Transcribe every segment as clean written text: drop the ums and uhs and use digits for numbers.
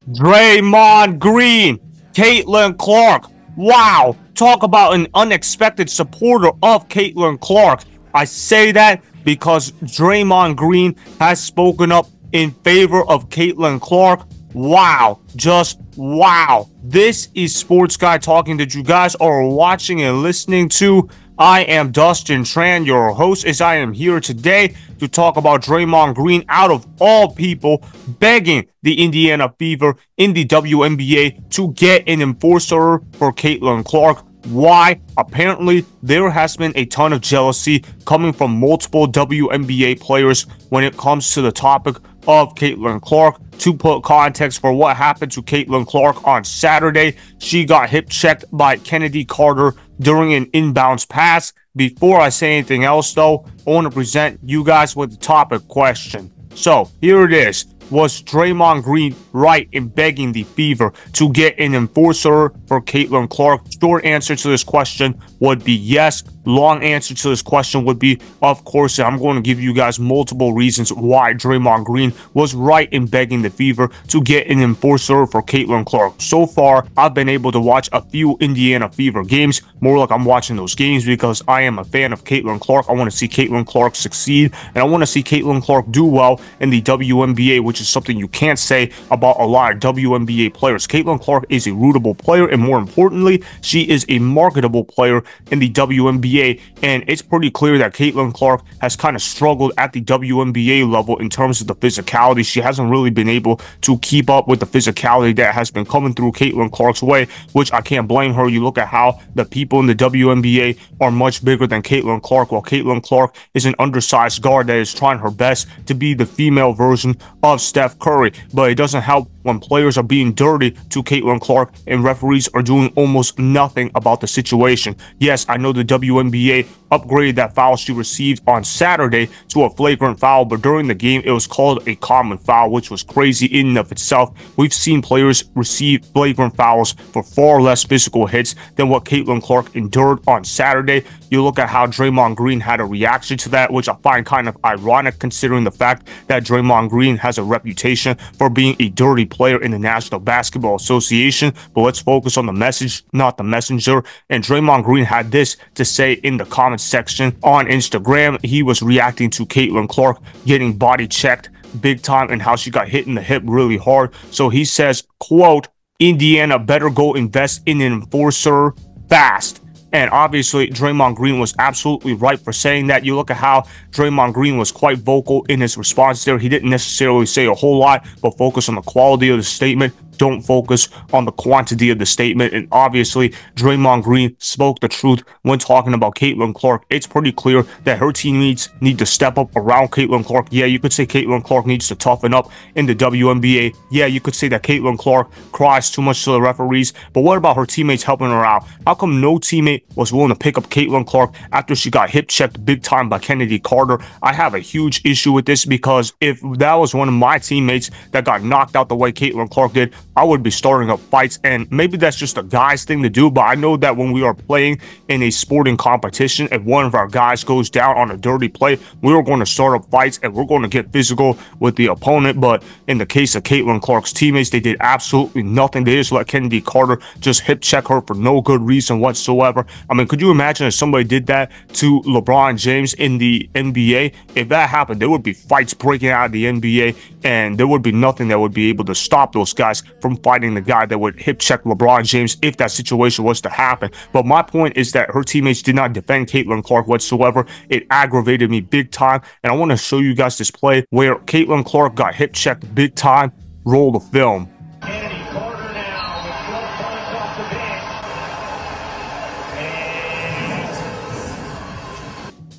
Draymond Green, Caitlin Clark. Wow, talk about an unexpected supporter of Caitlin Clark. I say that because Draymond Green has spoken up in favor of Caitlin Clark. Wow, just wow. This is Sports Guy Talking that you guys are watching and listening to. I am Dustin Tran, your host, as I am here today to talk about Draymond Green, out of all people, begging the Indiana Fever in the WNBA to get an enforcer for Caitlin Clark. Why? Apparently, there has been a ton of jealousy coming from multiple WNBA players when it comes to the topic of Caitlin Clark. To put context for what happened to Caitlin Clark on Saturday, she got hip checked by Chennedy Carter during an inbounds pass. Before I say anything else, though, I want to present you guys with the topic question. So here it is. Was Draymond Green right in begging the Fever to get an enforcer for Caitlin Clark? Short answer to this question would be yes. Long answer to this question would be, of course. I'm going to give you guys multiple reasons why Draymond Green was right in begging the Fever to get an enforcer for Caitlin Clark. So far, I've been able to watch a few Indiana Fever games, more like I'm watching those games because I am a fan of Caitlin Clark. I want to see Caitlin Clark succeed, and I want to see Caitlin Clark do well in the WNBA, which is something you can't say about a lot of WNBA players. Caitlin Clark is a rootable player, and more importantly, she is a marketable player in the WNBA. And it's pretty clear that Caitlin Clark has kind of struggled at the WNBA level in terms of the physicality. She hasn't really been able to keep up with the physicality that has been coming through Caitlin Clark's way, which I can't blame her. You look at how the people in the WNBA are much bigger than Caitlin Clark, while Caitlin Clark is an undersized guard that is trying her best to be the female version of Steph Curry. But it doesn't help when players are being dirty to Caitlin Clark and referees are doing almost nothing about the situation. Yes, I know the WNBA upgraded that foul she received on Saturday to a flagrant foul, but during the game it was called a common foul, which was crazy in and of itself. We've seen players receive flagrant fouls for far less physical hits than what Caitlin Clark endured on Saturday. You look at how Draymond Green had a reaction to that, which I find kind of ironic considering the fact that Draymond Green has a reputation for being a dirty player in the National Basketball Association. But let's focus on the message, not the messenger. And Draymond Green had this to say in the comments section on Instagram. He was reacting to Caitlin Clark getting body checked big time and how she got hit in the hip really hard. So he says, quote, "Indiana better go invest in an enforcer fast." And obviously, Draymond Green was absolutely right for saying that. You look at how Draymond Green was quite vocal in his response there. He didn't necessarily say a whole lot, but focus on the quality of the statement. Don't focus on the quantity of the statement. And obviously, Draymond Green spoke the truth when talking about Caitlin Clark. It's pretty clear that her teammates need to step up around Caitlin Clark. Yeah, you could say Caitlin Clark needs to toughen up in the WNBA. Yeah, you could say that Caitlin Clark cries too much to the referees. But what about her teammates helping her out? How come no teammate was willing to pick up Caitlin Clark after she got hip checked big time by Chennedy Carter? I have a huge issue with this because if that was one of my teammates that got knocked out the way Caitlin Clark did, I would be starting up fights. And maybe that's just a guy's thing to do, but I know that when we are playing in a sporting competition, if one of our guys goes down on a dirty play, we're going to start up fights and we're going to get physical with the opponent. But in the case of Caitlin Clark's teammates, they did absolutely nothing. They just let Chennedy Carter just hip check her for no good reason whatsoever. I mean, could you imagine if somebody did that to LeBron James in the NBA? If that happened, there would be fights breaking out of the NBA, and there would be nothing that would be able to stop those guys from fighting the guy that would hip check LeBron James if that situation was to happen. But my point is that her teammates did not defend Caitlin Clark whatsoever. It aggravated me big time, and I want to show you guys this play where Caitlin Clark got hip checked big time. Roll the film. Chennedy Carter now with 12 points off the bench.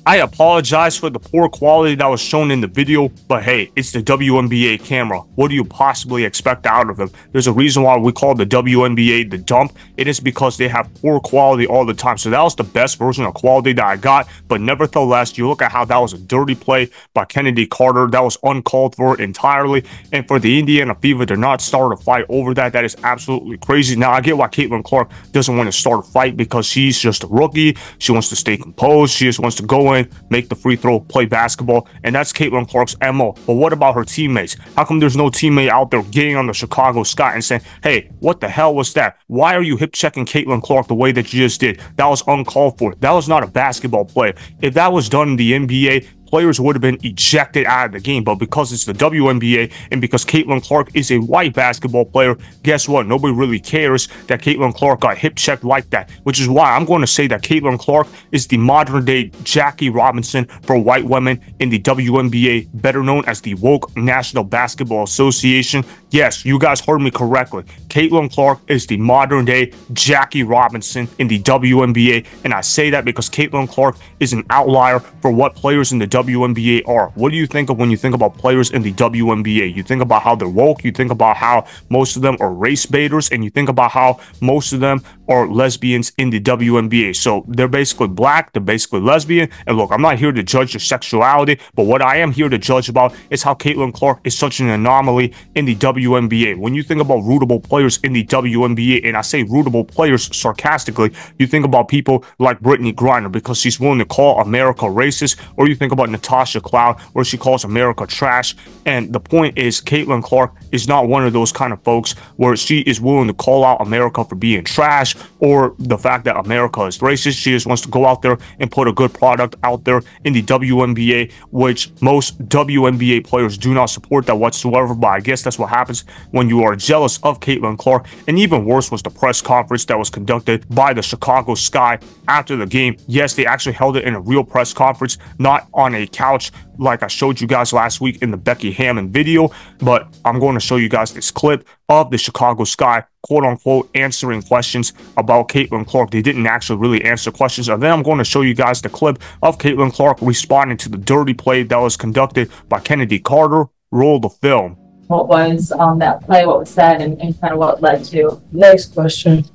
I apologize for the poor quality that was shown in the video, but hey, it's the WNBA camera. What do you possibly expect out of them? There's a reason why we call the WNBA the dump. It is because they have poor quality all the time. So that was the best version of quality that I got, but nevertheless, you look at how that was a dirty play by Chennedy Carter. That was uncalled for entirely, and for the Indiana Fever to not start a fight over that, that is absolutely crazy. Now, I get why Caitlin Clark doesn't want to start a fight because she's just a rookie. She wants to stay composed. She just wants to go in win, make the free throw, play basketball, and that's Caitlin Clark's MO. But what about her teammates? How come there's no teammate out there getting on the Chicago Sky and saying, hey, what the hell was that? Why are you hip-checking Caitlin Clark the way that you just did? That was uncalled for. That was not a basketball play. If that was done in the NBA, players would have been ejected out of the game. But because it's the WNBA and because Caitlin Clark is a white basketball player, guess what? Nobody really cares that Caitlin Clark got hip checked like that, which is why I'm going to say that Caitlin Clark is the modern day Jackie Robinson for white women in the WNBA, better known as the woke National Basketball Association. Yes, you guys heard me correctly. Caitlin Clark is the modern day Jackie Robinson in the WNBA, and I say that because Caitlin Clark is an outlier for what players in the WNBA are. What do you think of when you think about players in the WNBA? You think about how they're woke, you think about how most of them are race baiters, and you think about how most of them are lesbians in the WNBA. So they're basically black, they're basically lesbian, and look, I'm not here to judge your sexuality, but what I am here to judge about is how Caitlin Clark is such an anomaly in the WNBA. When you think about rootable players in the WNBA, and I say rootable players sarcastically, you think about people like Brittany Griner because she's willing to call America racist, or you think about Natasha Cloud where she calls America trash. And the point is, Caitlin Clark is not one of those kind of folks where she is willing to call out America for being trash or the fact that America is racist. She just wants to go out there and put a good product out there in the WNBA, which most WNBA players do not support that whatsoever. But I guess that's what happens when you are jealous of Caitlin Clark. And even worse was the press conference that was conducted by the Chicago Sky after the game. Yes, they actually held it in a real press conference, not on a couch like I showed you guys last week in the Becky Hammond video, but I'm going to show you guys this clip of the Chicago Sky, quote unquote, answering questions about Caitlin Clark. They didn't actually really answer questions. And then I'm going to show you guys the clip of Caitlin Clark responding to the dirty play that was conducted by Chennedy Carter. Roll the film. What was that play, what was said, and kind of what led to. Next question.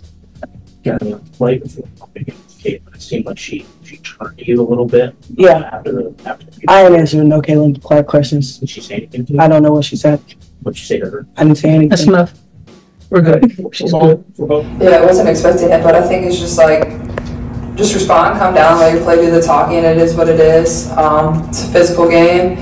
Yeah, play before Caitlin. It seemed like she turned to you a little bit. Yeah. After I ain't answering no Caitlin Clark questions. did she say anything to you? I don't know what she said. What'd you say to her? I didn't say anything. That's enough. We're good. She's good. Yeah, I wasn't expecting it, but I think it's just like, just respond, calm down, let your play do the talking. It is what it is. It's a physical game.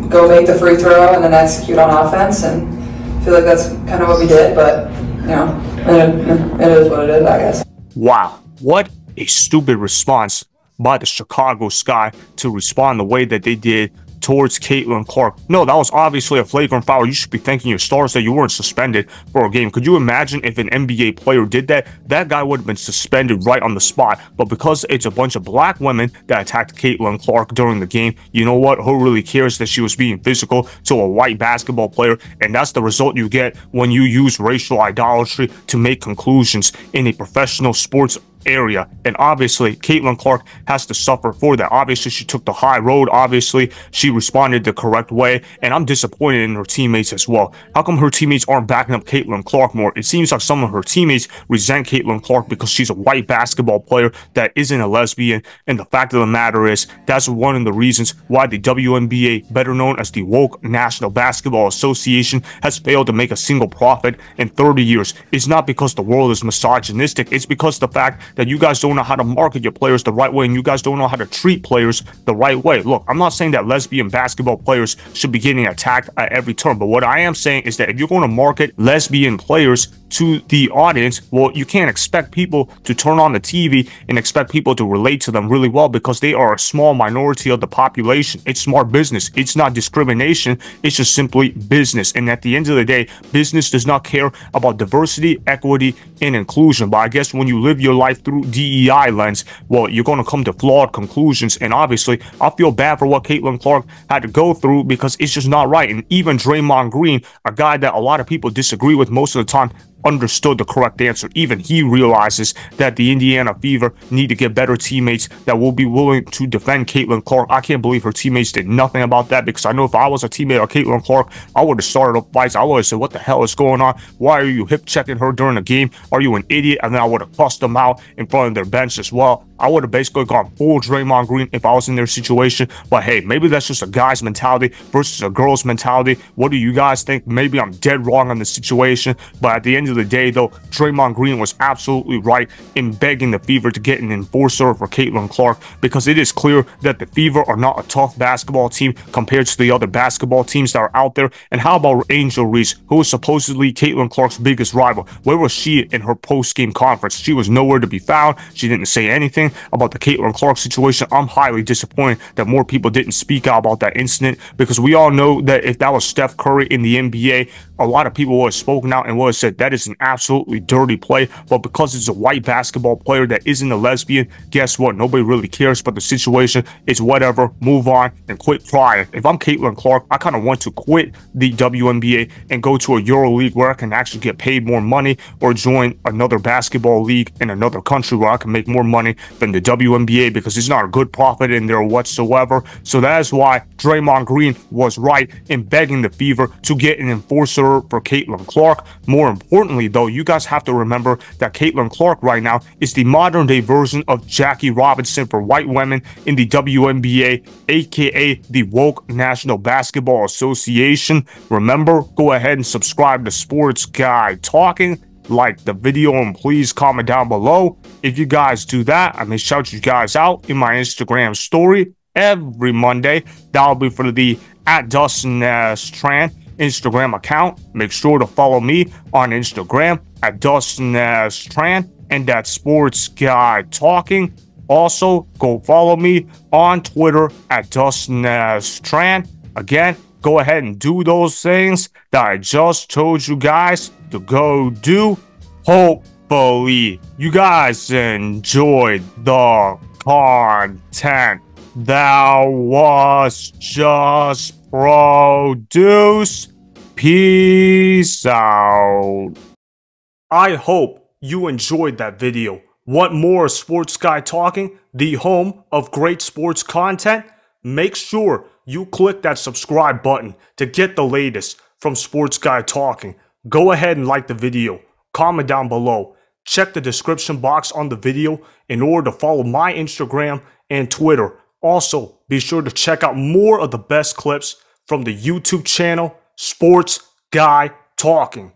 Go make the free throw and then execute on offense, and I feel like that's kind of what we did, but, you know, it is what it is, I guess. Wow, what a stupid response by the Chicago Sky to respond the way that they did towards Caitlin Clark. No, that was obviously a flagrant foul. You should be thanking your stars that you weren't suspended for a game. Could you imagine if an NBA player did that? That guy would have been suspended right on the spot. But because it's a bunch of black women that attacked Caitlin Clark during the game, you know what? Who really cares that she was being physical to a white basketball player? And that's the result you get when you use racial idolatry to make conclusions in a professional sports area. And obviously Caitlin Clark has to suffer for that. Obviously she took the high road. Obviously she responded the correct way, and I'm disappointed in her teammates as well. How come her teammates aren't backing up Caitlin Clark more? It seems like some of her teammates resent Caitlin Clark because she's a white basketball player that isn't a lesbian. And the fact of the matter is, that's one of the reasons why the WNBA, better known as the woke National Basketball Association, has failed to make a single profit in 30 years. It's not because the world is misogynistic. It's because the fact that you guys don't know how to market your players the right way, and you guys don't know how to treat players the right way. Look, I'm not saying that lesbian basketball players should be getting attacked at every turn, but what I am saying is that if you're going to market lesbian players to the audience, well, you can't expect people to turn on the TV and expect people to relate to them really well, because they are a small minority of the population. It's smart business. It's not discrimination. It's just simply business. And at the end of the day, business does not care about diversity, equity, and inclusion. But I guess when you live your life through DEI lens, well, you're going to come to flawed conclusions. And obviously, I feel bad for what Caitlin Clark had to go through, because it's just not right. And even Draymond Green, a guy that a lot of people disagree with most of the time, understood the correct answer. Even he realizes that the Indiana Fever need to get better teammates that will be willing to defend Caitlin Clark. I can't believe her teammates did nothing about that, because I know if I was a teammate of Caitlin Clark, I would have started up fights. I would have said, what the hell is going on? Why are you hip checking her during the game? Are you an idiot? And then I would have cussed them out in front of their bench as well. I would have basically gone full Draymond Green if I was in their situation. But hey, maybe that's just a guy's mentality versus a girl's mentality. What do you guys think? Maybe I'm dead wrong on the situation, but at the end of of the day, though, Draymond Green was absolutely right in begging the Fever to get an enforcer for Caitlin Clark, because it is clear that the Fever are not a tough basketball team compared to the other basketball teams that are out there. And how about Angel Reese, who was supposedly Caitlin Clark's biggest rival? Where was she in her post-game conference? She was nowhere to be found. She didn't say anything about the Caitlin Clark situation. I'm highly disappointed that more people didn't speak out about that incident, because we all know that if that was Steph Curry in the NBA, a lot of people would have spoken out and would have said that is an absolutely dirty play. But because it's a white basketball player that isn't a lesbian, guess what? Nobody really cares. But the situation is whatever. Move on and quit trying. If I'm Caitlin Clark, I kind of want to quit the WNBA and go to a Euro League where I can actually get paid more money, or join another basketball league in another country where I can make more money than the WNBA, because there's not a good profit in there whatsoever. So that is why Draymond Green was right in begging the Fever to get an enforcer for Caitlin Clark. More importantly, though, you guys have to remember that Caitlin Clark right now is the modern day version of Jackie Robinson for white women in the WNBA, aka the Woke National Basketball Association. Remember, go ahead and subscribe to Sports Guy Talking, like the video, and please comment down below. If you guys do that, I may shout you guys out in my Instagram story every Monday. That'll be for the @Dustin Tran Instagram account. Make sure to follow me on Instagram @Dustin Tran and that Sports Guy Talking. Also, go follow me on Twitter @Dustin Tran. Again, go ahead and do those things that I just told you guys to go do. Hopefully, you guys enjoyed the content that was just produced. Peace out. I hope you enjoyed that video. Want more Sports Guy Talking, the home of great sports content? Make sure you click that subscribe button to get the latest from Sports Guy Talking. Go ahead and like the video, comment down below, check the description box on the video in order to follow my Instagram and Twitter. Also, be sure to check out more of the best clips from the YouTube channel Sports Guy Talking.